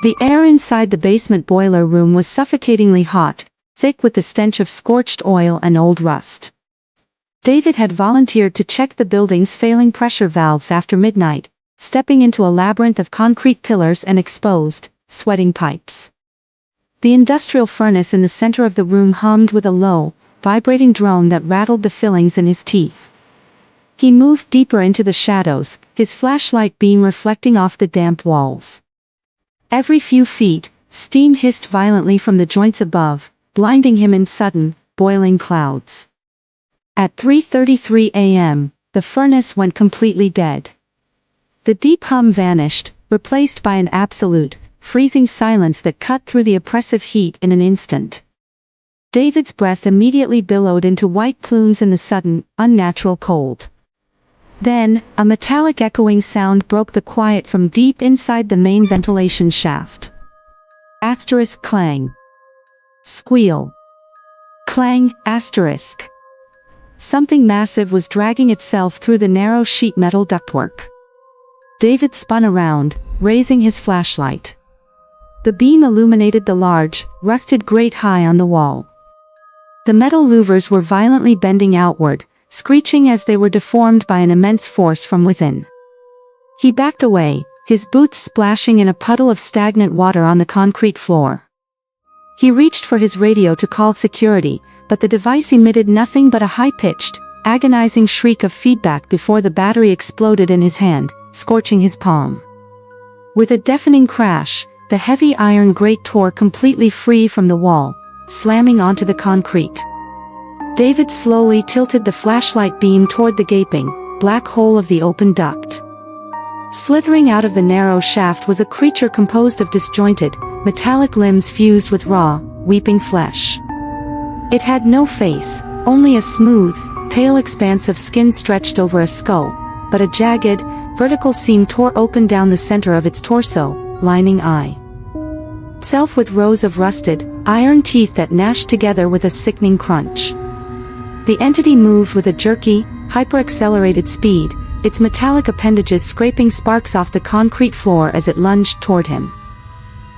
The air inside the basement boiler room was suffocatingly hot, thick with the stench of scorched oil and old rust. David had volunteered to check the building's failing pressure valves after midnight, stepping into a labyrinth of concrete pillars and exposed, sweating pipes. The industrial furnace in the center of the room hummed with a low, vibrating drone that rattled the fillings in his teeth. He moved deeper into the shadows, his flashlight beam reflecting off the damp walls. Every few feet, steam hissed violently from the joints above, blinding him in sudden, boiling clouds. At 3:33 a.m., the furnace went completely dead. The deep hum vanished, replaced by an absolute, freezing silence that cut through the oppressive heat in an instant. David's breath immediately billowed into white plumes in the sudden, unnatural cold. Then, a metallic echoing sound broke the quiet from deep inside the main ventilation shaft. Asterisk clang. Squeal. Clang, asterisk. Something massive was dragging itself through the narrow sheet metal ductwork. David spun around, raising his flashlight. The beam illuminated the large, rusted grate high on the wall. The metal louvers were violently bending outward, screeching as they were deformed by an immense force from within. He backed away, his boots splashing in a puddle of stagnant water on the concrete floor. He reached for his radio to call security, but the device emitted nothing but a high-pitched, agonizing shriek of feedback before the battery exploded in his hand, scorching his palm. With a deafening crash, the heavy iron grate tore completely free from the wall, slamming onto the concrete. David slowly tilted the flashlight beam toward the gaping, black hole of the open duct. Slithering out of the narrow shaft was a creature composed of disjointed, metallic limbs fused with raw, weeping flesh. It had no face, only a smooth, pale expanse of skin stretched over a skull, but a jagged, vertical seam tore open down the center of its torso, lining eye. Itself with rows of rusted, iron teeth that gnashed together with a sickening crunch. The entity moved with a jerky, hyper-accelerated speed, its metallic appendages scraping sparks off the concrete floor as it lunged toward him.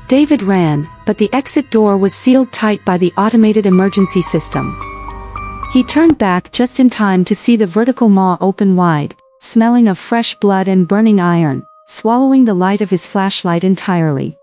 David ran, but the exit door was sealed tight by the automated emergency system. He turned back just in time to see the vertical maw open wide, smelling of fresh blood and burning iron, swallowing the light of his flashlight entirely.